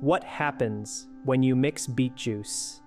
What happens when you mix beet juice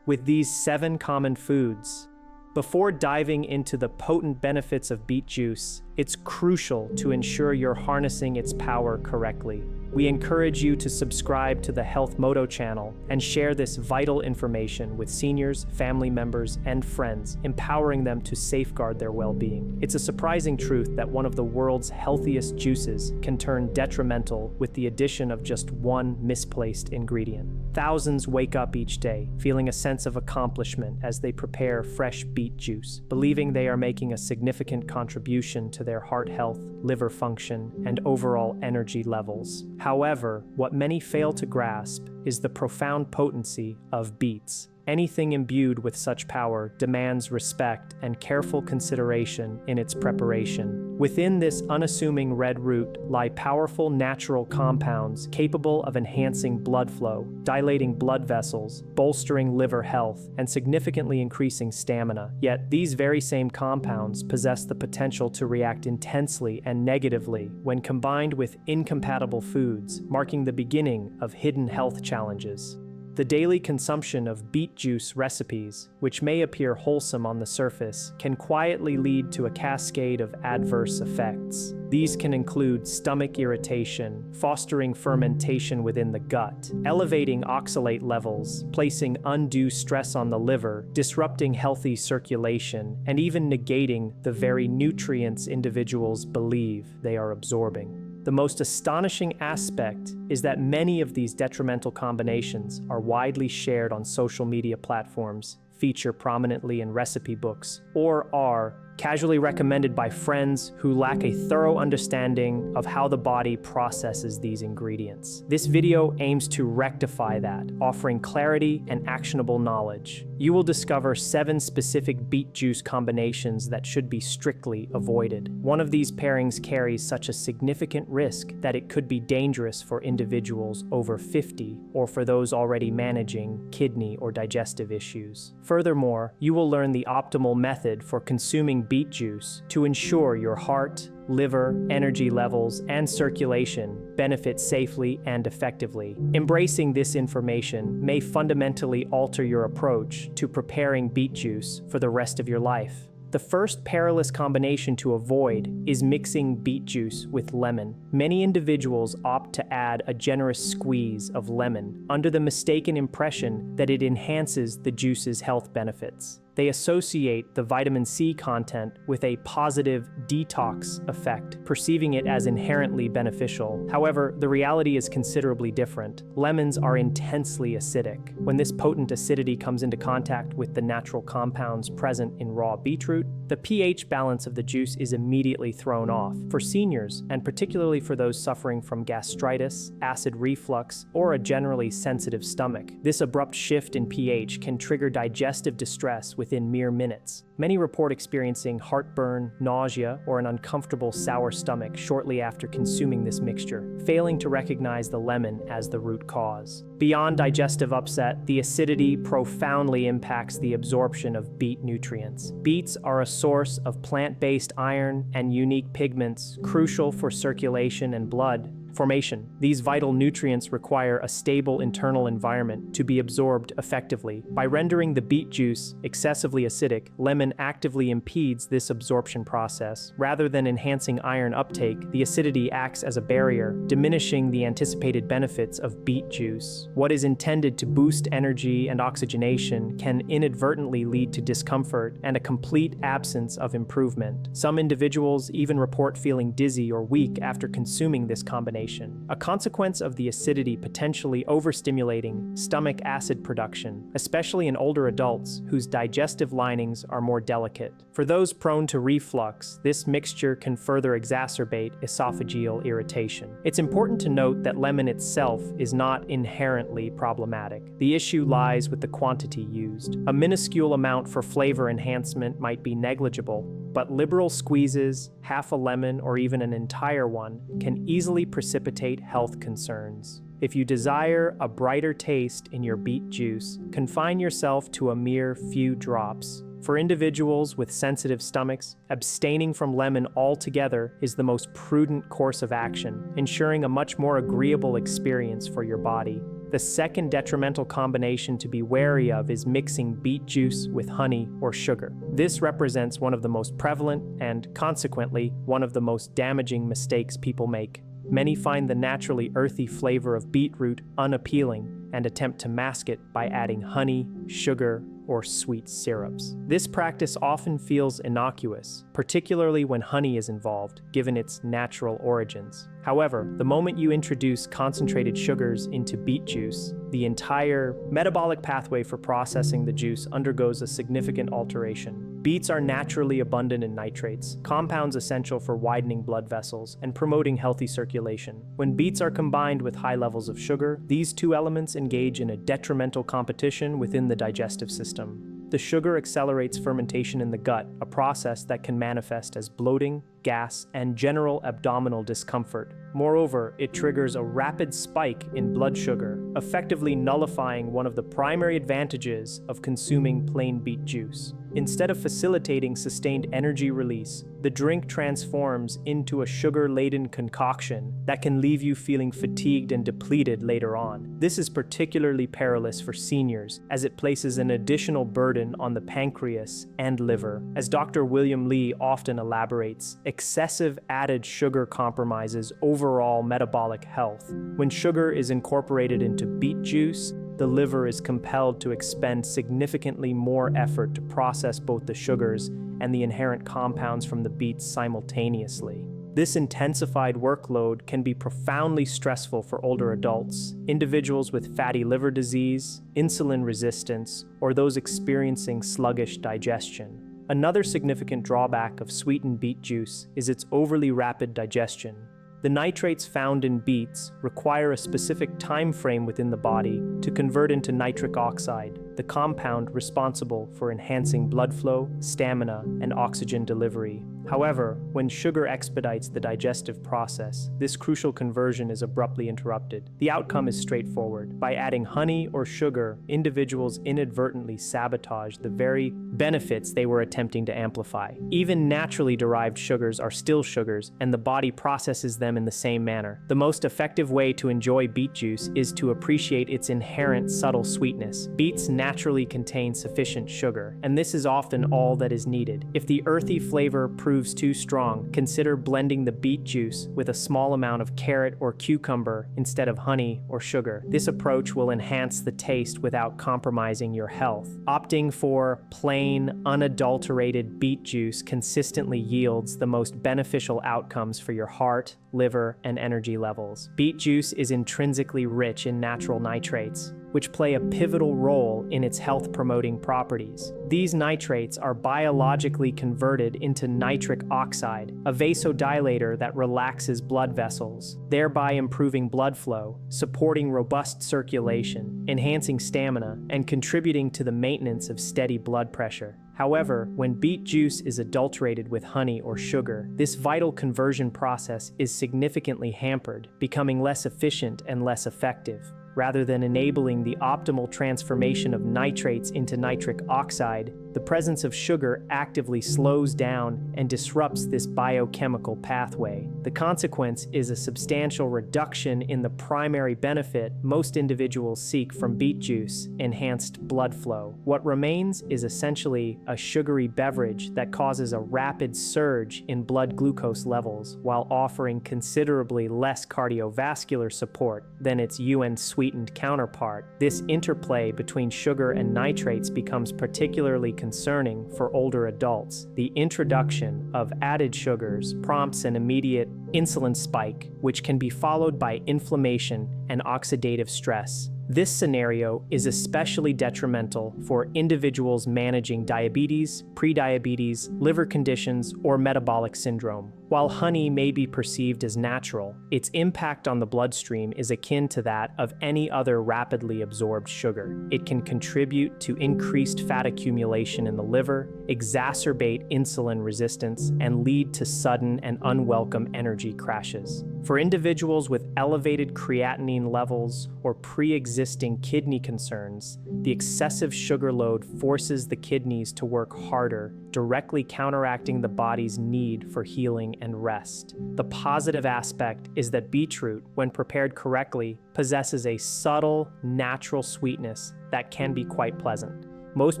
with these 7 common foods? Before diving into the potent benefits of beet juice, it's crucial to ensure you're harnessing its power correctly. We encourage you to subscribe to the Health Moto channel and share this vital information with seniors, family members, and friends, empowering them to safeguard their well-being. It's a surprising truth that one of the world's healthiest juices can turn detrimental with the addition of just one misplaced ingredient. Thousands wake up each day feeling a sense of accomplishment as they prepare fresh beet juice, believing they are making a significant contribution to their heart health, liver function, and overall energy levels. However, what many fail to grasp is the profound potency of beets. Anything imbued with such power demands respect and careful consideration in its preparation. Within this unassuming red root lie powerful natural compounds capable of enhancing blood flow, dilating blood vessels, bolstering liver health, and significantly increasing stamina. Yet, these very same compounds possess the potential to react intensely and negatively when combined with incompatible foods, marking the beginning of hidden health challenges. The daily consumption of beet juice recipes, which may appear wholesome on the surface, can quietly lead to a cascade of adverse effects. These can include stomach irritation, fostering fermentation within the gut, elevating oxalate levels, placing undue stress on the liver, disrupting healthy circulation, and even negating the very nutrients individuals believe they are absorbing. The most astonishing aspect is that many of these detrimental combinations are widely shared on social media platforms, feature prominently in recipe books, or are casually recommended by friends who lack a thorough understanding of how the body processes these ingredients. This video aims to rectify that, offering clarity and actionable knowledge. You will discover 7 specific beet juice combinations that should be strictly avoided. One of these pairings carries such a significant risk that it could be dangerous for individuals over 50 or for those already managing kidney or digestive issues. Furthermore, you will learn the optimal method for consuming beet juice to ensure your heart, liver, energy levels, and circulation benefit safely and effectively. Embracing this information may fundamentally alter your approach to preparing beet juice for the rest of your life. The first perilous combination to avoid is mixing beet juice with lemon. Many individuals opt to add a generous squeeze of lemon under the mistaken impression that it enhances the juice's health benefits. They associate the vitamin C content with a positive detox effect, perceiving it as inherently beneficial. However, the reality is considerably different. Lemons are intensely acidic. When this potent acidity comes into contact with the natural compounds present in raw beetroot, the pH balance of the juice is immediately thrown off. For seniors, and particularly for those suffering from gastritis, acid reflux, or a generally sensitive stomach, this abrupt shift in pH can trigger digestive distress within mere minutes. Many report experiencing heartburn, nausea, or an uncomfortable sour stomach shortly after consuming this mixture, failing to recognize the lemon as the root cause. Beyond digestive upset, the acidity profoundly impacts the absorption of beet nutrients. Beets are a source of plant-based iron and unique pigments crucial for circulation and blood formation. These vital nutrients require a stable internal environment to be absorbed effectively. By rendering the beet juice excessively acidic, lemon actively impedes this absorption process. Rather than enhancing iron uptake, the acidity acts as a barrier, diminishing the anticipated benefits of beet juice. What is intended to boost energy and oxygenation can inadvertently lead to discomfort and a complete absence of improvement. Some individuals even report feeling dizzy or weak after consuming this combination, a consequence of the acidity potentially overstimulating stomach acid production, especially in older adults whose digestive linings are more delicate. For those prone to reflux, this mixture can further exacerbate esophageal irritation. It's important to note that lemon itself is not inherently problematic. The issue lies with the quantity used. A minuscule amount for flavor enhancement might be negligible, but liberal squeezes, half a lemon, or even an entire one can easily precipitate health concerns. If you desire a brighter taste in your beet juice, confine yourself to a mere few drops. For individuals with sensitive stomachs, abstaining from lemon altogether is the most prudent course of action, ensuring a much more agreeable experience for your body. The second detrimental combination to be wary of is mixing beet juice with honey or sugar. This represents one of the most prevalent and, consequently, one of the most damaging mistakes people make. Many find the naturally earthy flavor of beetroot unappealing and attempt to mask it by adding honey, sugar, or sweet syrups. This practice often feels innocuous, particularly when honey is involved, given its natural origins. However, the moment you introduce concentrated sugars into beet juice, the entire metabolic pathway for processing the juice undergoes a significant alteration. Beets are naturally abundant in nitrates, compounds essential for widening blood vessels and promoting healthy circulation. When beets are combined with high levels of sugar, these two elements engage in a detrimental competition within the digestive system. The sugar accelerates fermentation in the gut, a process that can manifest as bloating, gas, and general abdominal discomfort. Moreover, it triggers a rapid spike in blood sugar, effectively nullifying one of the primary advantages of consuming plain beet juice. Instead of facilitating sustained energy release, the drink transforms into a sugar-laden concoction that can leave you feeling fatigued and depleted later on. This is particularly perilous for seniors, as it places an additional burden on the pancreas and liver. As Dr. William Lee often elaborates, excessive added sugar compromises overall metabolic health. When sugar is incorporated into beet juice, the liver is compelled to expend significantly more effort to process both the sugars and the inherent compounds from the beets simultaneously. This intensified workload can be profoundly stressful for older adults, individuals with fatty liver disease, insulin resistance, or those experiencing sluggish digestion. Another significant drawback of sweetened beet juice is its overly rapid digestion. The nitrates found in beets require a specific time frame within the body to convert into nitric oxide, the compound responsible for enhancing blood flow, stamina, and oxygen delivery. However, when sugar expedites the digestive process, this crucial conversion is abruptly interrupted. The outcome is straightforward. By adding honey or sugar, individuals inadvertently sabotage the very benefits they were attempting to amplify. Even naturally derived sugars are still sugars, and the body processes them in the same manner. The most effective way to enjoy beet juice is to appreciate its inherent subtle sweetness. Beets naturally contain sufficient sugar, and this is often all that is needed. If the earthy flavor proves too strong, consider blending the beet juice with a small amount of carrot or cucumber instead of honey or sugar. This approach will enhance the taste without compromising your health. Opting for plain, unadulterated beet juice consistently yields the most beneficial outcomes for your heart, liver, and energy levels. Beet juice is intrinsically rich in natural nitrates, which play a pivotal role in its health-promoting properties. These nitrates are biologically converted into nitric oxide, a vasodilator that relaxes blood vessels, thereby improving blood flow, supporting robust circulation, enhancing stamina, and contributing to the maintenance of steady blood pressure. However, when beet juice is adulterated with honey or sugar, this vital conversion process is significantly hampered, becoming less efficient and less effective. Rather than enabling the optimal transformation of nitrates into nitric oxide, the presence of sugar actively slows down and disrupts this biochemical pathway. The consequence is a substantial reduction in the primary benefit most individuals seek from beet juice: enhanced blood flow. What remains is essentially a sugary beverage that causes a rapid surge in blood glucose levels while offering considerably less cardiovascular support than its UN-sweetened counterpart. This interplay between sugar and nitrates becomes particularly concerning for older adults. The introduction of added sugars prompts an immediate insulin spike, which can be followed by inflammation and oxidative stress. This scenario is especially detrimental for individuals managing diabetes, prediabetes, liver conditions, or metabolic syndrome. While honey may be perceived as natural, its impact on the bloodstream is akin to that of any other rapidly absorbed sugar. It can contribute to increased fat accumulation in the liver, exacerbate insulin resistance, and lead to sudden and unwelcome energy crashes. For individuals with elevated creatinine levels or pre-existing kidney concerns, the excessive sugar load forces the kidneys to work harder, directly counteracting the body's need for healing and rest. The positive aspect is that beetroot, when prepared correctly, possesses a subtle, natural sweetness that can be quite pleasant. Most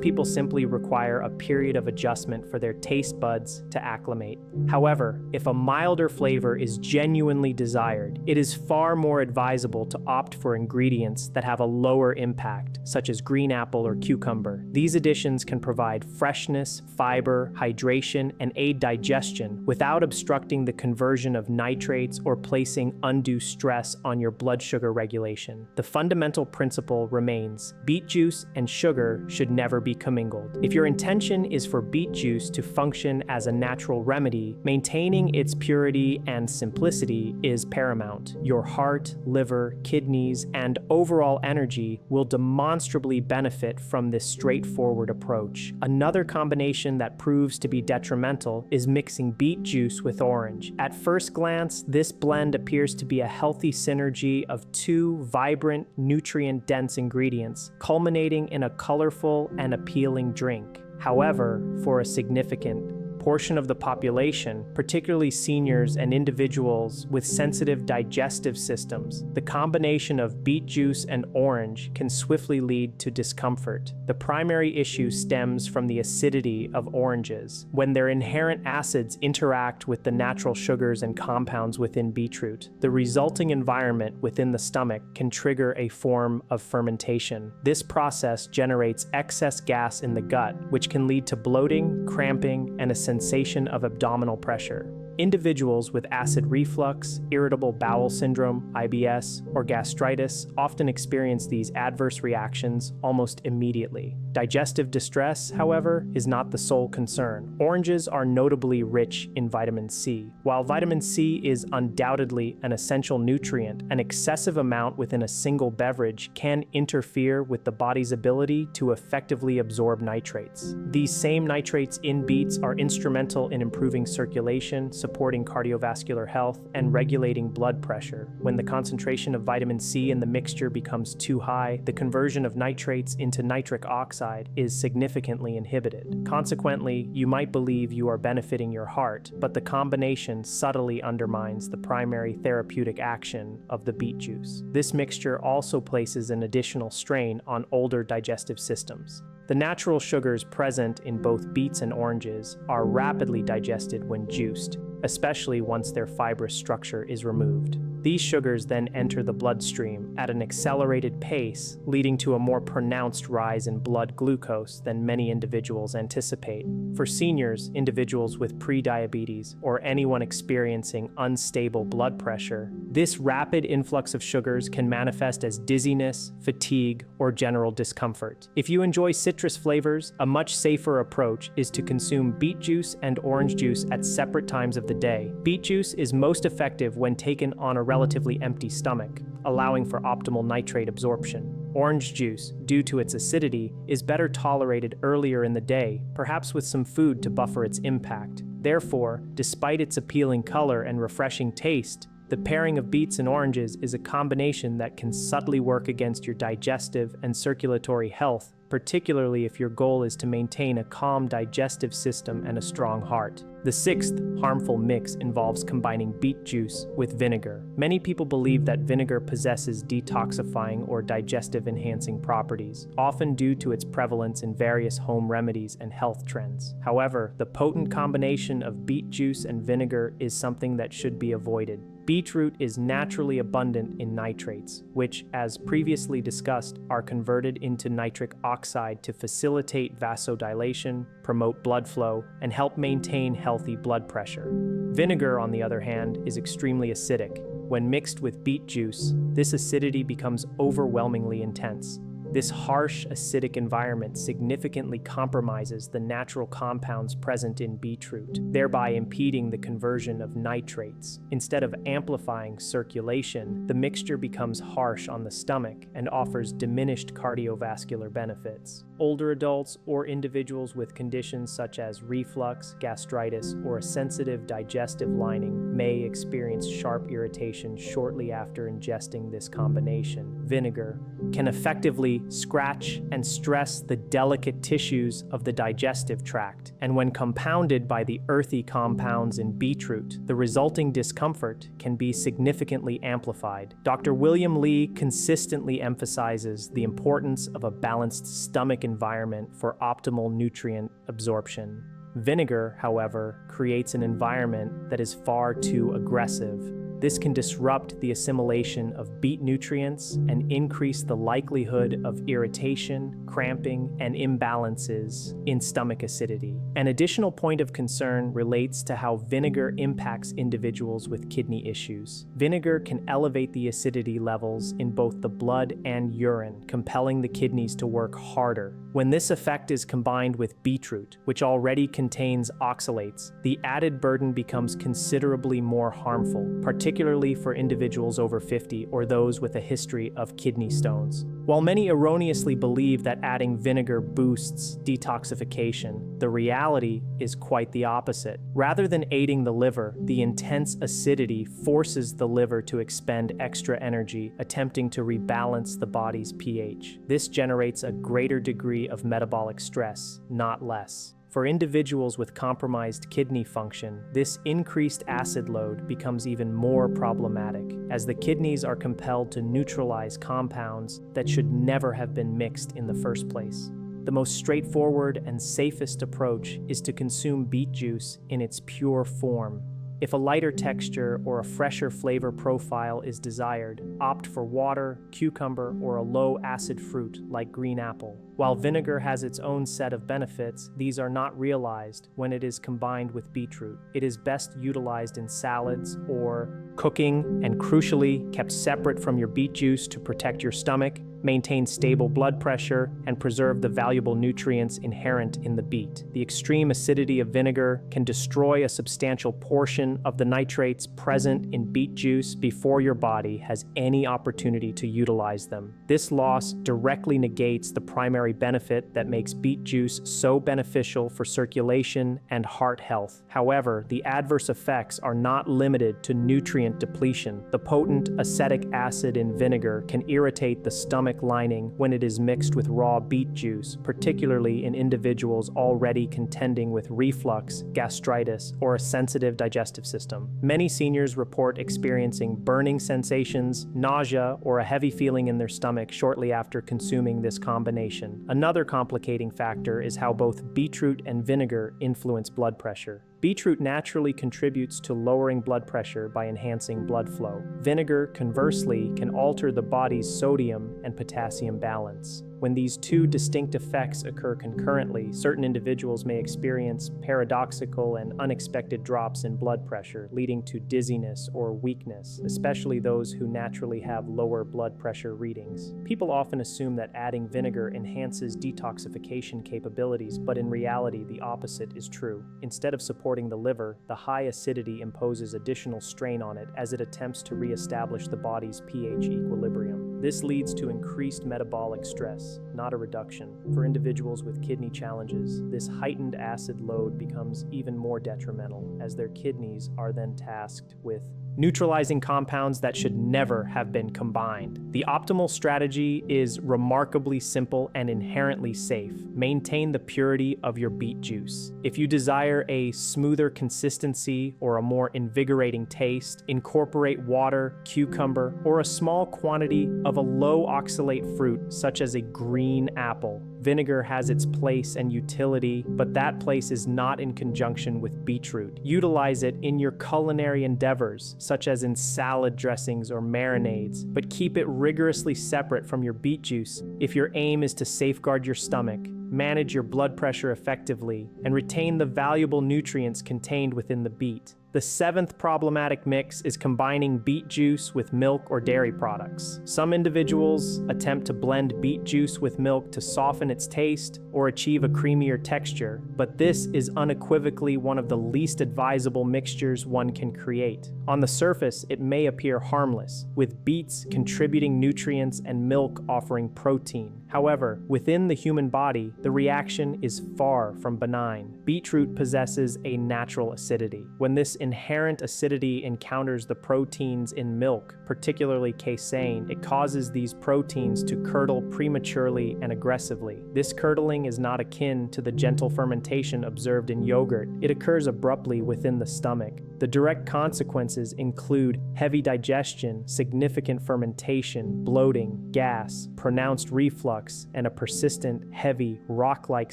people simply require a period of adjustment for their taste buds to acclimate. However, if a milder flavor is genuinely desired, it is far more advisable to opt for ingredients that have a lower impact, such as green apple or cucumber. These additions can provide freshness, fiber, hydration, and aid digestion without obstructing the conversion of nitrates or placing undue stress on your blood sugar regulation. The fundamental principle remains: beet juice and sugar should never be commingled. If your intention is for beet juice to function as a natural remedy, maintaining its purity and simplicity is paramount. Your heart, liver, kidneys, and overall energy will demonstrably benefit from this straightforward approach. Another combination that proves to be detrimental is mixing beet juice with orange. At first glance, this blend appears to be a healthy synergy of two vibrant, nutrient-dense ingredients, culminating in a colorful and appealing drink. However, for a significant portion of the population, particularly seniors and individuals with sensitive digestive systems, the combination of beet juice and orange can swiftly lead to discomfort. The primary issue stems from the acidity of oranges. When their inherent acids interact with the natural sugars and compounds within beetroot, the resulting environment within the stomach can trigger a form of fermentation. This process generates excess gas in the gut, which can lead to bloating, cramping, and a sensation of abdominal pressure. Individuals with acid reflux, irritable bowel syndrome, IBS, or gastritis often experience these adverse reactions almost immediately. Digestive distress, however, is not the sole concern. Oranges are notably rich in vitamin C. While vitamin C is undoubtedly an essential nutrient, an excessive amount within a single beverage can interfere with the body's ability to effectively absorb nitrates. These same nitrates in beets are instrumental in improving circulation, supporting cardiovascular health, and regulating blood pressure. When the concentration of vitamin C in the mixture becomes too high, the conversion of nitrates into nitric oxide is significantly inhibited. Consequently, you might believe you are benefiting your heart, but the combination subtly undermines the primary therapeutic action of the beet juice. This mixture also places an additional strain on older digestive systems. The natural sugars present in both beets and oranges are rapidly digested when juiced, especially once their fibrous structure is removed. These sugars then enter the bloodstream at an accelerated pace, leading to a more pronounced rise in blood glucose than many individuals anticipate. For seniors, individuals with prediabetes, or anyone experiencing unstable blood pressure, this rapid influx of sugars can manifest as dizziness, fatigue, or general discomfort. If you enjoy citrus flavors, a much safer approach is to consume beet juice and orange juice at separate times of the day. Beet juice is most effective when taken on a relatively empty stomach, allowing for optimal nitrate absorption. Orange juice, due to its acidity, is better tolerated earlier in the day, perhaps with some food to buffer its impact. Therefore, despite its appealing color and refreshing taste, the pairing of beets and oranges is a combination that can subtly work against your digestive and circulatory health, particularly if your goal is to maintain a calm digestive system and a strong heart. The sixth harmful mix involves combining beet juice with vinegar. Many people believe that vinegar possesses detoxifying or digestive enhancing properties, often due to its prevalence in various home remedies and health trends. However, the potent combination of beet juice and vinegar is something that should be avoided. Beetroot is naturally abundant in nitrates, which, as previously discussed, are converted into nitric oxide to facilitate vasodilation, promote blood flow, and help maintain healthy blood pressure. Vinegar, on the other hand, is extremely acidic. When mixed with beet juice, this acidity becomes overwhelmingly intense. This harsh, acidic environment significantly compromises the natural compounds present in beetroot, thereby impeding the conversion of nitrates. Instead of amplifying circulation, the mixture becomes harsh on the stomach and offers diminished cardiovascular benefits. Older adults or individuals with conditions such as reflux, gastritis, or a sensitive digestive lining may experience sharp irritation shortly after ingesting this combination. Vinegar can effectively quickly scratch and stress the delicate tissues of the digestive tract, and when compounded by the earthy compounds in beetroot, the resulting discomfort can be significantly amplified. Dr. William Li consistently emphasizes the importance of a balanced stomach environment for optimal nutrient absorption. Vinegar, however, creates an environment that is far too aggressive. This can disrupt the assimilation of beet nutrients and increase the likelihood of irritation, cramping, and imbalances in stomach acidity. An additional point of concern relates to how vinegar impacts individuals with kidney issues. Vinegar can elevate the acidity levels in both the blood and urine, compelling the kidneys to work harder. When this effect is combined with beetroot, which already contains oxalates, the added burden becomes considerably more harmful, particularly for individuals over 50 or those with a history of kidney stones. While many erroneously believe that adding vinegar boosts detoxification, the reality is quite the opposite. Rather than aiding the liver, the intense acidity forces the liver to expend extra energy, attempting to rebalance the body's pH. This generates a greater degree of metabolic stress, not less. For individuals with compromised kidney function, this increased acid load becomes even more problematic, as the kidneys are compelled to neutralize compounds that should never have been mixed in the first place. The most straightforward and safest approach is to consume beet juice in its pure form. If a lighter texture or a fresher flavor profile is desired, opt for water, cucumber, or a low-acid fruit like green apple. While vinegar has its own set of benefits, these are not realized when it is combined with beetroot. It is best utilized in salads or cooking, and crucially, kept separate from your beet juice to protect your stomach, maintain stable blood pressure, and preserve the valuable nutrients inherent in the beet. The extreme acidity of vinegar can destroy a substantial portion of the nitrates present in beet juice before your body has any opportunity to utilize them. This loss directly negates the primary benefit that makes beet juice so beneficial for circulation and heart health. However, the adverse effects are not limited to nutrient depletion. The potent acetic acid in vinegar can irritate the stomach lining when it is mixed with raw beet juice, particularly in individuals already contending with reflux, gastritis, or a sensitive digestive system. Many seniors report experiencing burning sensations, nausea, or a heavy feeling in their stomach shortly after consuming this combination. Another complicating factor is how both beetroot and vinegar influence blood pressure. Beetroot naturally contributes to lowering blood pressure by enhancing blood flow. Vinegar, conversely, can alter the body's sodium and potassium balance. When these two distinct effects occur concurrently, certain individuals may experience paradoxical and unexpected drops in blood pressure, leading to dizziness or weakness, especially those who naturally have lower blood pressure readings. People often assume that adding vinegar enhances detoxification capabilities, but in reality, the opposite is true. Instead of supporting the liver, the high acidity imposes additional strain on it as it attempts to reestablish the body's pH equilibrium. This leads to increased metabolic stress, not a reduction. For individuals with kidney challenges, this heightened acid load becomes even more detrimental, as their kidneys are then tasked with neutralizing compounds that should never have been combined. The optimal strategy is remarkably simple and inherently safe. Maintain the purity of your beet juice. If you desire a smoother consistency or a more invigorating taste, incorporate water, cucumber, or a small quantity of a low oxalate fruit such as a green apple. Vinegar has its place and utility, but that place is not in conjunction with beetroot. Utilize it in your culinary endeavors, such as in salad dressings or marinades, but keep it rigorously separate from your beet juice if your aim is to safeguard your stomach, manage your blood pressure effectively, and retain the valuable nutrients contained within the beet. The seventh problematic mix is combining beet juice with milk or dairy products. Some individuals attempt to blend beet juice with milk to soften its taste or achieve a creamier texture, but this is unequivocally one of the least advisable mixtures one can create. On the surface, it may appear harmless, with beets contributing nutrients and milk offering protein. However, within the human body, the reaction is far from benign. Beetroot possesses a natural acidity. When this inherent acidity encounters the proteins in milk, particularly casein, it causes these proteins to curdle prematurely and aggressively. This curdling is not akin to the gentle fermentation observed in yogurt. It occurs abruptly within the stomach. The direct consequences include heavy digestion, significant fermentation, bloating, gas, pronounced reflux, and a persistent, heavy, rock-like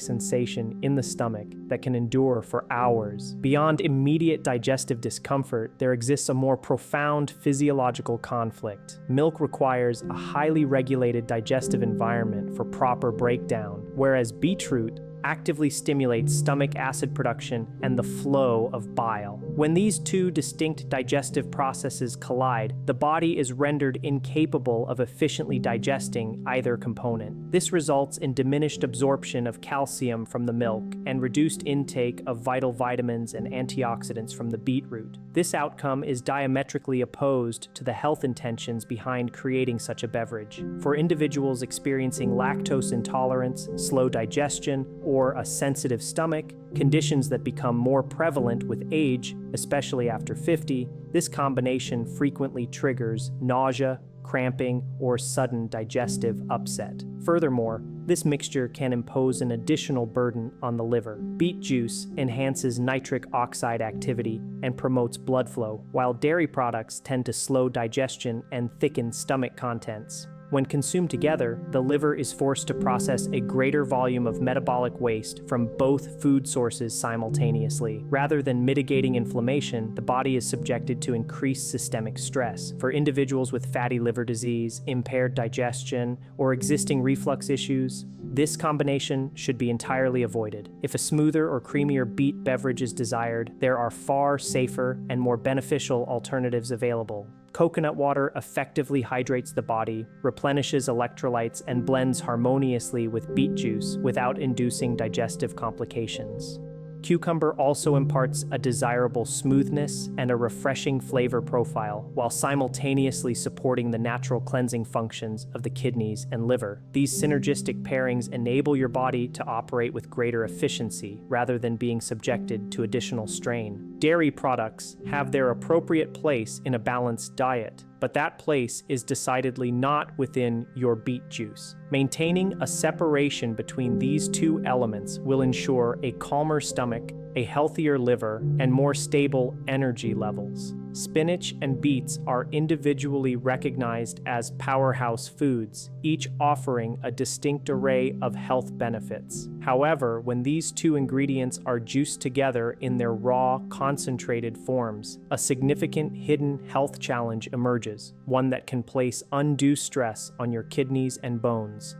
sensation in the stomach that can endure for hours. Beyond immediate digestive discomfort, there exists a more profound physiological conflict. Milk requires a highly regulated digestive environment for proper breakdown, whereas beetroot actively stimulates stomach acid production and the flow of bile. When these two distinct digestive processes collide, the body is rendered incapable of efficiently digesting either component. This results in diminished absorption of calcium from the milk and reduced intake of vital vitamins and antioxidants from the beetroot. This outcome is diametrically opposed to the health intentions behind creating such a beverage. For individuals experiencing lactose intolerance, slow digestion, or a sensitive stomach, conditions that become more prevalent with age, especially after 50, this combination frequently triggers nausea, cramping, or sudden digestive upset. Furthermore, this mixture can impose an additional burden on the liver. Beet juice enhances nitric oxide activity and promotes blood flow, while dairy products tend to slow digestion and thicken stomach contents. When consumed together, the liver is forced to process a greater volume of metabolic waste from both food sources simultaneously. Rather than mitigating inflammation, the body is subjected to increased systemic stress. For individuals with fatty liver disease, impaired digestion, or existing reflux issues, this combination should be entirely avoided. If a smoother or creamier beet beverage is desired, there are far safer and more beneficial alternatives available. Coconut water effectively hydrates the body, replenishes electrolytes, and blends harmoniously with beet juice without inducing digestive complications. Cucumber also imparts a desirable smoothness and a refreshing flavor profile, while simultaneously supporting the natural cleansing functions of the kidneys and liver. These synergistic pairings enable your body to operate with greater efficiency rather than being subjected to additional strain. Dairy products have their appropriate place in a balanced diet, but that place is decidedly not within your beet juice. Maintaining a separation between these two elements will ensure a calmer stomach, a healthier liver, and more stable energy levels. Spinach and beets are individually recognized as powerhouse foods, each offering a distinct array of health benefits. However, when these two ingredients are juiced together in their raw, concentrated forms, a significant hidden health challenge emerges, one that can place undue stress on your kidneys and bones.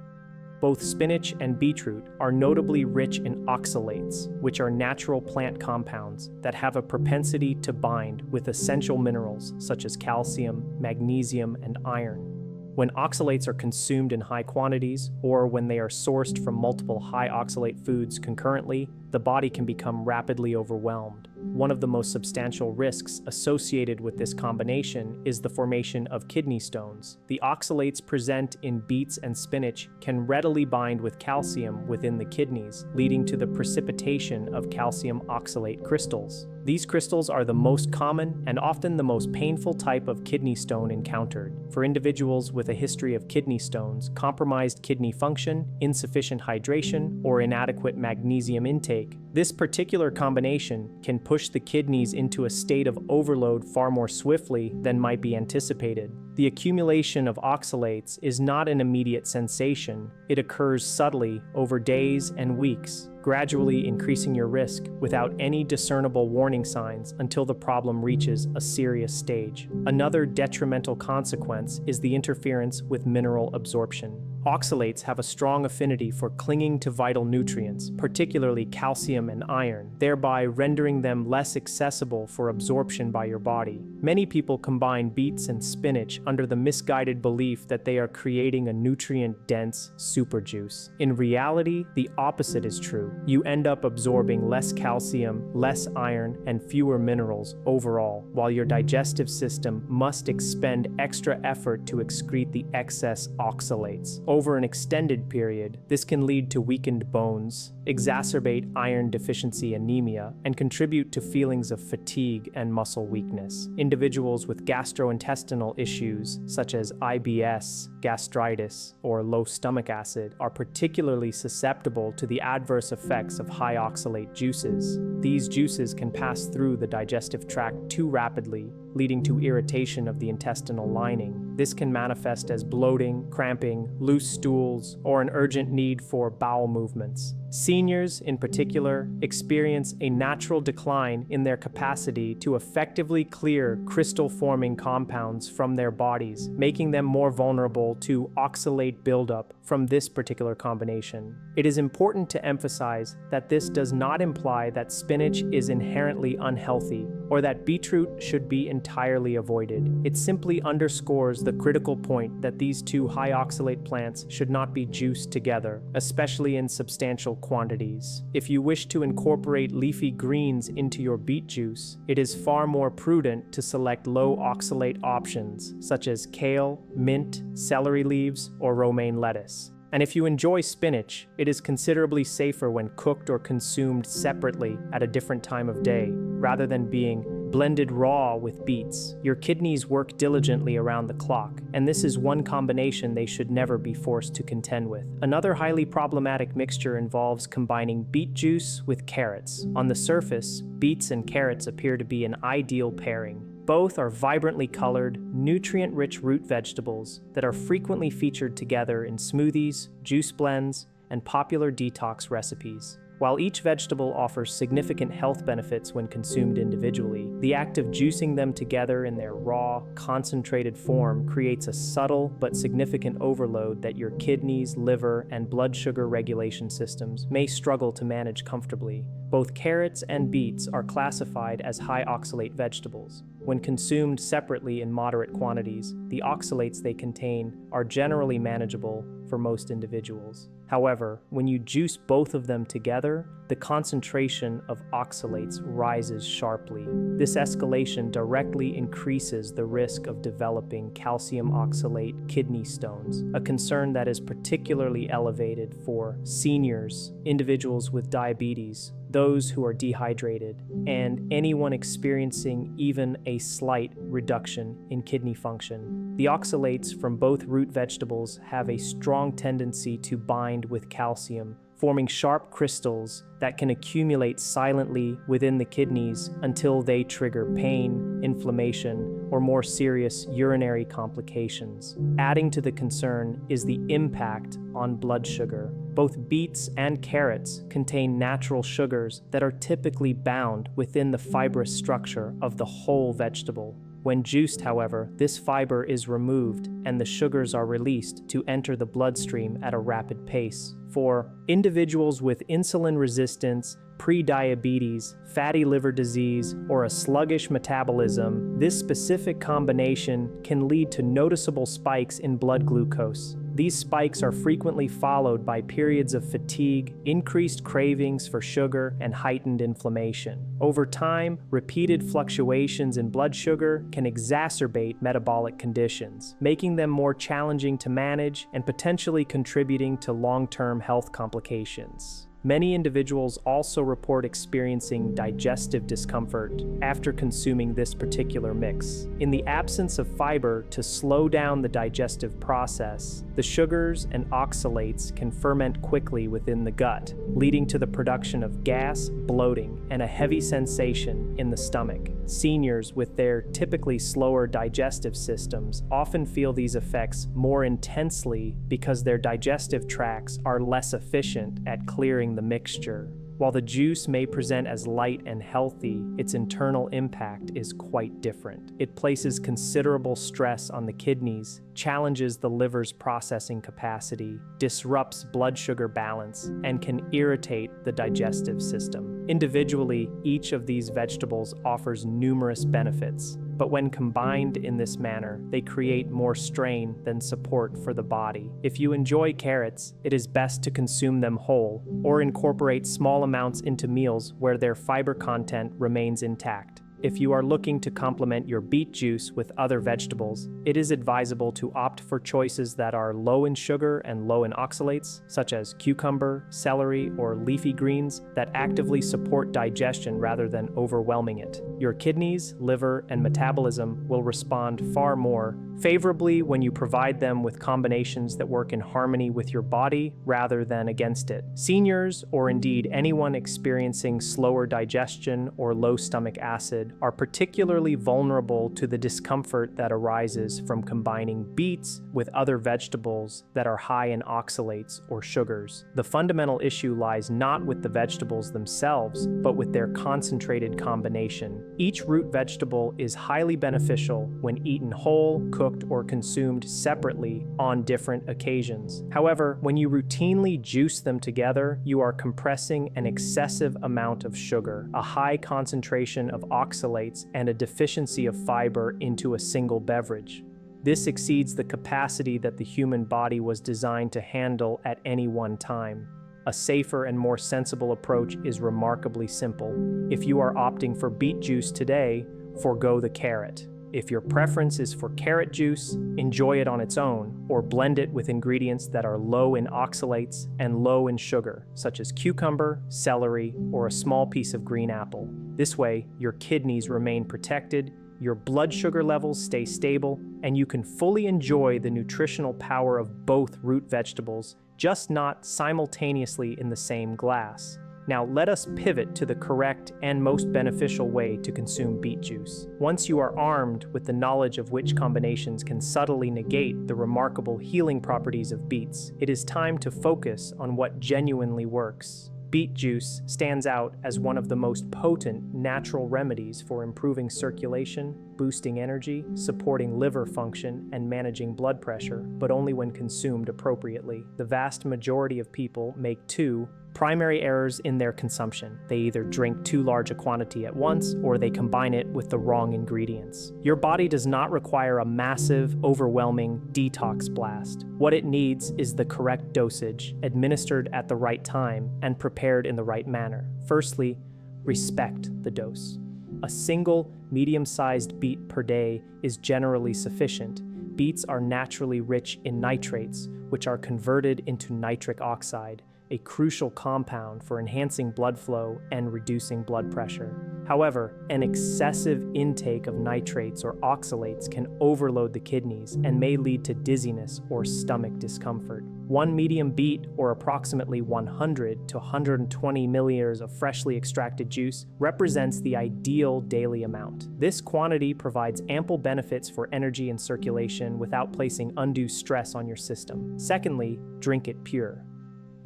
Both spinach and beetroot are notably rich in oxalates, which are natural plant compounds that have a propensity to bind with essential minerals such as calcium, magnesium, and iron. When oxalates are consumed in high quantities, or when they are sourced from multiple high oxalate foods concurrently, the body can become rapidly overwhelmed. One of the most substantial risks associated with this combination is the formation of kidney stones. The oxalates present in beets and spinach can readily bind with calcium within the kidneys, leading to the precipitation of calcium oxalate crystals. These crystals are the most common and often the most painful type of kidney stone encountered. For individuals with a history of kidney stones, compromised kidney function, insufficient hydration, or inadequate magnesium intake, this particular combination can push the kidneys into a state of overload far more swiftly than might be anticipated. The accumulation of oxalates is not an immediate sensation. It occurs subtly over days and weeks, gradually increasing your risk without any discernible warning signs until the problem reaches a serious stage. Another detrimental consequence is the interference with mineral absorption. Oxalates have a strong affinity for clinging to vital nutrients, particularly calcium and iron, thereby rendering them less accessible for absorption by your body. Many people combine beets and spinach under the misguided belief that they are creating a nutrient-dense super juice. In reality, the opposite is true. You end up absorbing less calcium, less iron, and fewer minerals overall, while your digestive system must expend extra effort to excrete the excess oxalates. Over an extended period, this can lead to weakened bones, exacerbate iron deficiency anemia, and contribute to feelings of fatigue and muscle weakness. Individuals with gastrointestinal issues such as IBS, gastritis, or low stomach acid are particularly susceptible to the adverse effects of high oxalate juices. These juices can pass through the digestive tract too rapidly, leading to irritation of the intestinal lining. This can manifest as bloating, cramping, loose stools, or an urgent need for bowel movements. Seniors, in particular, experience a natural decline in their capacity to effectively clear crystal-forming compounds from their bodies, making them more vulnerable to oxalate buildup from this particular combination. It is important to emphasize that this does not imply that spinach is inherently unhealthy or that beetroot should be entirely avoided. It simply underscores the critical point that these two high oxalate plants should not be juiced together, especially in substantial quantities. If you wish to incorporate leafy greens into your beet juice, it is far more prudent to select low oxalate options such as kale, mint, celery leaves, or romaine lettuce. And if you enjoy spinach, it is considerably safer when cooked or consumed separately at a different time of day, rather than being blended raw with beets. Your kidneys work diligently around the clock, and this is one combination they should never be forced to contend with. Another highly problematic mixture involves combining beet juice with carrots. On the surface, beets and carrots appear to be an ideal pairing. Both are vibrantly colored, nutrient-rich root vegetables that are frequently featured together in smoothies, juice blends, and popular detox recipes. While each vegetable offers significant health benefits when consumed individually, the act of juicing them together in their raw, concentrated form creates a subtle but significant overload that your kidneys, liver, and blood sugar regulation systems may struggle to manage comfortably. Both carrots and beets are classified as high oxalate vegetables. When consumed separately in moderate quantities, the oxalates they contain are generally manageable for most individuals. However, when you juice both of them together, the concentration of oxalates rises sharply. This escalation directly increases the risk of developing calcium oxalate kidney stones, a concern that is particularly elevated for seniors, individuals with diabetes, those who are dehydrated, and anyone experiencing even a slight reduction in kidney function. The oxalates from both root vegetables have a strong tendency to bind with calcium, forming sharp crystals that can accumulate silently within the kidneys until they trigger pain, inflammation, or more serious urinary complications. Adding to the concern is the impact on blood sugar. Both beets and carrots contain natural sugars that are typically bound within the fibrous structure of the whole vegetable. When juiced, however, this fiber is removed and the sugars are released to enter the bloodstream at a rapid pace. For individuals with insulin resistance, pre-diabetes, fatty liver disease, or a sluggish metabolism, this specific combination can lead to noticeable spikes in blood glucose. These spikes are frequently followed by periods of fatigue, increased cravings for sugar, and heightened inflammation. Over time, repeated fluctuations in blood sugar can exacerbate metabolic conditions, making them more challenging to manage and potentially contributing to long-term health complications. Many individuals also report experiencing digestive discomfort after consuming this particular mix. In the absence of fiber to slow down the digestive process, the sugars and oxalates can ferment quickly within the gut, leading to the production of gas, bloating, and a heavy sensation in the stomach. Seniors with their typically slower digestive systems often feel these effects more intensely because their digestive tracts are less efficient at clearing the mixture. While the juice may present as light and healthy, its internal impact is quite different. It places considerable stress on the kidneys, challenges the liver's processing capacity, disrupts blood sugar balance, and can irritate the digestive system. Individually, each of these vegetables offers numerous benefits, but when combined in this manner, they create more strain than support for the body. If you enjoy carrots, it is best to consume them whole or incorporate small amounts into meals where their fiber content remains intact. if you are looking to complement your beet juice with other vegetables, it is advisable to opt for choices that are low in sugar and low in oxalates, such as cucumber, celery, or leafy greens that actively support digestion rather than overwhelming it. Your kidneys, liver, and metabolism will respond far more favorably when you provide them with combinations that work in harmony with your body rather than against it. Seniors, or indeed anyone experiencing slower digestion or low stomach acid, are particularly vulnerable to the discomfort that arises from combining beets with other vegetables that are high in oxalates or sugars. The fundamental issue lies not with the vegetables themselves, but with their concentrated combination. Each root vegetable is highly beneficial when eaten whole, cooked, or consumed separately on different occasions. However, when you routinely juice them together, you are compressing an excessive amount of sugar, a high concentration of oxalates, and a deficiency of fiber into a single beverage. This exceeds the capacity that the human body was designed to handle at any one time. A safer and more sensible approach is remarkably simple. If you are opting for beet juice today, forego the carrot. If your preference is for carrot juice, enjoy it on its own, or blend it with ingredients that are low in oxalates and low in sugar, such as cucumber, celery, or a small piece of green apple. This way, your kidneys remain protected, your blood sugar levels stay stable, and you can fully enjoy the nutritional power of both root vegetables, just not simultaneously in the same glass. Now let us pivot to the correct and most beneficial way to consume beet juice. Once you are armed with the knowledge of which combinations can subtly negate the remarkable healing properties of beets, it is time to focus on what genuinely works. Beet juice stands out as one of the most potent natural remedies for improving circulation, boosting energy, supporting liver function, and managing blood pressure, but only when consumed appropriately. The vast majority of people make two primary errors in their consumption. They either drink too large a quantity at once, or they combine it with the wrong ingredients. Your body does not require a massive, overwhelming detox blast. What it needs is the correct dosage, administered at the right time, and prepared in the right manner. Firstly, respect the dose. A single, medium-sized beet per day is generally sufficient. Beets are naturally rich in nitrates, which are converted into nitric oxide, a crucial compound for enhancing blood flow and reducing blood pressure. However, an excessive intake of nitrates or oxalates can overload the kidneys and may lead to dizziness or stomach discomfort. One medium beet, or approximately 100 to 120 milliliters of freshly extracted juice, represents the ideal daily amount. This quantity provides ample benefits for energy and circulation without placing undue stress on your system. Secondly, drink it pure.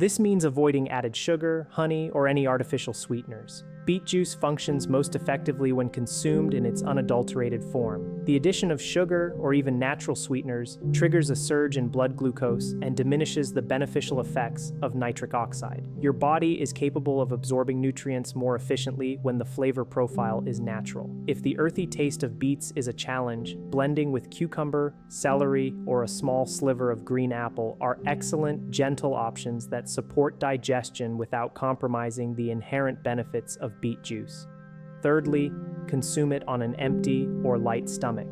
This means avoiding added sugar, honey, or any artificial sweeteners. Beet juice functions most effectively when consumed in its unadulterated form. The addition of sugar, or even natural sweeteners, triggers a surge in blood glucose and diminishes the beneficial effects of nitric oxide. Your body is capable of absorbing nutrients more efficiently when the flavor profile is natural. If the earthy taste of beets is a challenge, blending with cucumber, celery, or a small sliver of green apple are excellent, gentle options that support digestion without compromising the inherent benefits of beet juice. Thirdly, consume it on an empty or light stomach.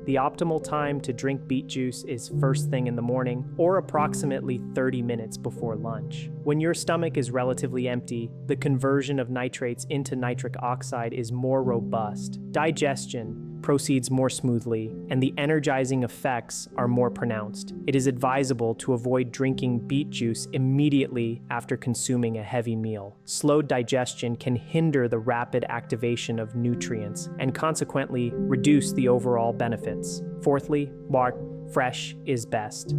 The optimal time to drink beet juice is first thing in the morning, or approximately 30 minutes before lunch. When your stomach is relatively empty, the conversion of nitrates into nitric oxide is more robust. Digestion proceeds more smoothly, and the energizing effects are more pronounced. It is advisable to avoid drinking beet juice immediately after consuming a heavy meal. Slow digestion can hinder the rapid activation of nutrients and consequently reduce the overall benefits. Fourthly, fresh is best.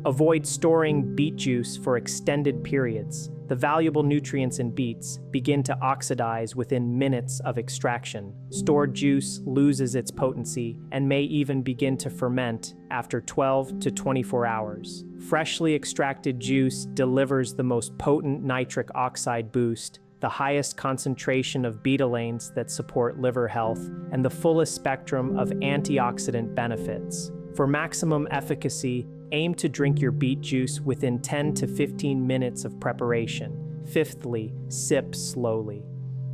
Avoid storing beet juice for extended periods. The valuable nutrients in beets begin to oxidize within minutes of extraction. Stored juice loses its potency and may even begin to ferment after 12 to 24 hours. Freshly extracted juice delivers the most potent nitric oxide boost, the highest concentration of betalains that support liver health, and the fullest spectrum of antioxidant benefits. For maximum efficacy, aim to drink your beet juice within 10 to 15 minutes of preparation. Fifthly, sip slowly.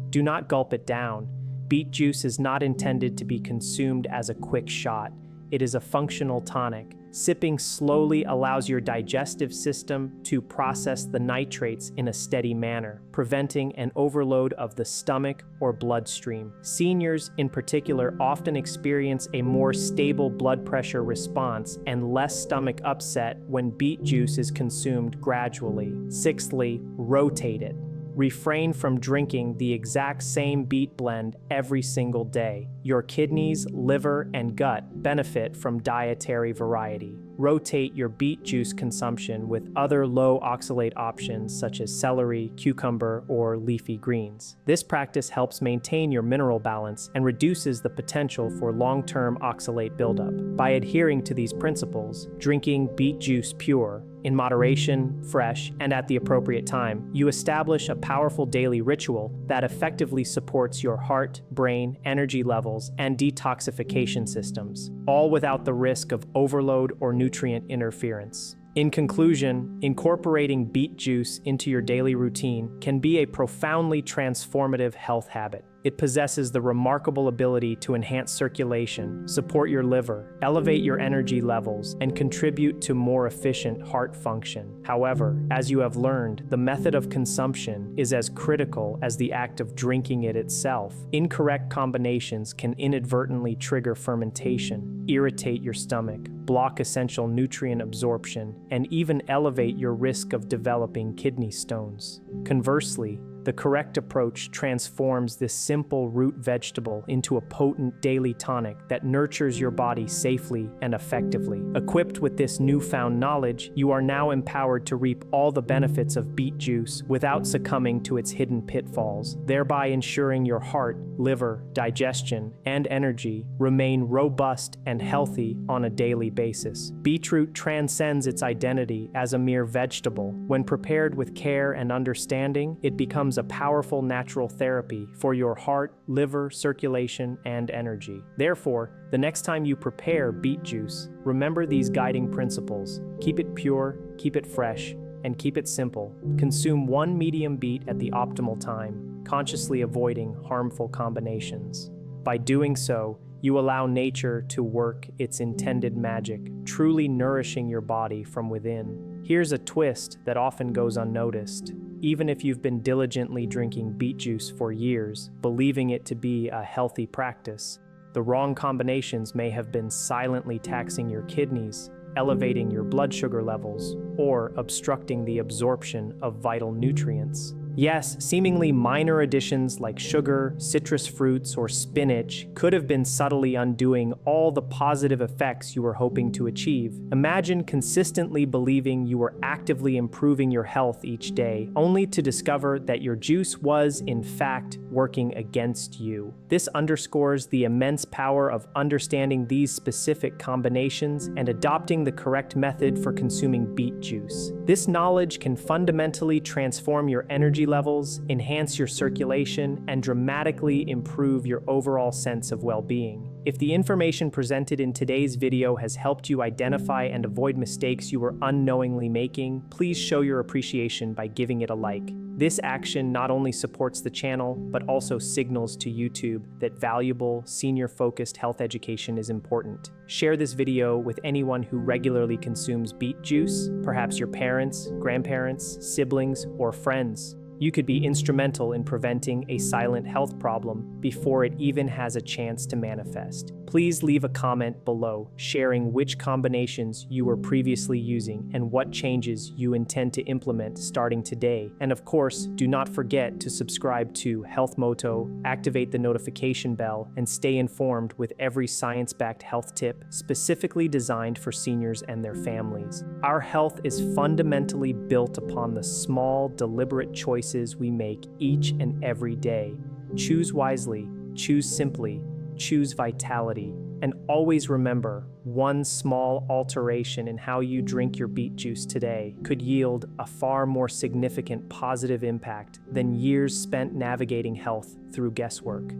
Do not gulp it down. beet juice is not intended to be consumed as a quick shot. It is a functional tonic. Sipping slowly allows your digestive system to process the nitrates in a steady manner, preventing an overload of the stomach or bloodstream. Seniors, in particular, often experience a more stable blood pressure response and less stomach upset when beet juice is consumed gradually. Sixthly, rotate it. Refrain from drinking the exact same beet blend every single day. Your kidneys, liver, and gut benefit from dietary variety. Rotate your beet juice consumption with other low oxalate options such as celery, cucumber, or leafy greens. This practice helps maintain your mineral balance and reduces the potential for long-term oxalate buildup. By adhering to these principles, drinking beet juice pure, in moderation, fresh, and at the appropriate time, you establish a powerful daily ritual that effectively supports your heart, brain, energy levels, and detoxification systems, all without the risk of overload or nutrient interference. In conclusion, incorporating beet juice into your daily routine can be a profoundly transformative health habit. It possesses the remarkable ability to enhance circulation, support your liver, elevate your energy levels, and contribute to more efficient heart function. However, as you have learned, the method of consumption is as critical as the act of drinking it itself. Incorrect combinations can inadvertently trigger fermentation, irritate your stomach, block essential nutrient absorption, and even elevate your risk of developing kidney stones. Conversely, the correct approach transforms this simple root vegetable into a potent daily tonic that nurtures your body safely and effectively. Equipped with this newfound knowledge, you are now empowered to reap all the benefits of beet juice without succumbing to its hidden pitfalls, thereby ensuring your heart, liver, digestion, and energy remain robust and healthy on a daily basis. Beetroot transcends its identity as a mere vegetable. When prepared with care and understanding, it becomes a powerful natural therapy for your heart, liver, circulation, and energy. Therefore, the next time you prepare beet juice, remember these guiding principles. Keep it pure, keep it fresh, and keep it simple. Consume one medium beet at the optimal time, consciously avoiding harmful combinations. By doing so, you allow nature to work its intended magic, truly nourishing your body from within. Here's a twist that often goes unnoticed. Even if you've been diligently drinking beet juice for years, believing it to be a healthy practice, the wrong combinations may have been silently taxing your kidneys, elevating your blood sugar levels, or obstructing the absorption of vital nutrients. Yes, seemingly minor additions like sugar, citrus fruits, or spinach could have been subtly undoing all the positive effects you were hoping to achieve. Imagine consistently believing you were actively improving your health each day, only to discover that your juice was, in fact, working against you. This underscores the immense power of understanding these specific combinations and adopting the correct method for consuming beet juice. This knowledge can fundamentally transform your energy levels, enhance your circulation, and dramatically improve your overall sense of well-being. If the information presented in today's video has helped you identify and avoid mistakes you were unknowingly making, please show your appreciation by giving it a like. This action not only supports the channel, but also signals to YouTube that valuable, senior-focused health education is important. Share this video with anyone who regularly consumes beet juice, perhaps your parents, grandparents, siblings, or friends. You could be instrumental in preventing a silent health problem before it even has a chance to manifest. Please leave a comment below sharing which combinations you were previously using and what changes you intend to implement starting today. And of course, do not forget to subscribe to Health Moto, activate the notification bell, and stay informed with every science-backed health tip specifically designed for seniors and their families. Our health is fundamentally built upon the small, deliberate choices we make each and every day. Choose wisely, choose simply, choose vitality, and always remember, one small alteration in how you drink your beet juice today could yield a far more significant positive impact than years spent navigating health through guesswork.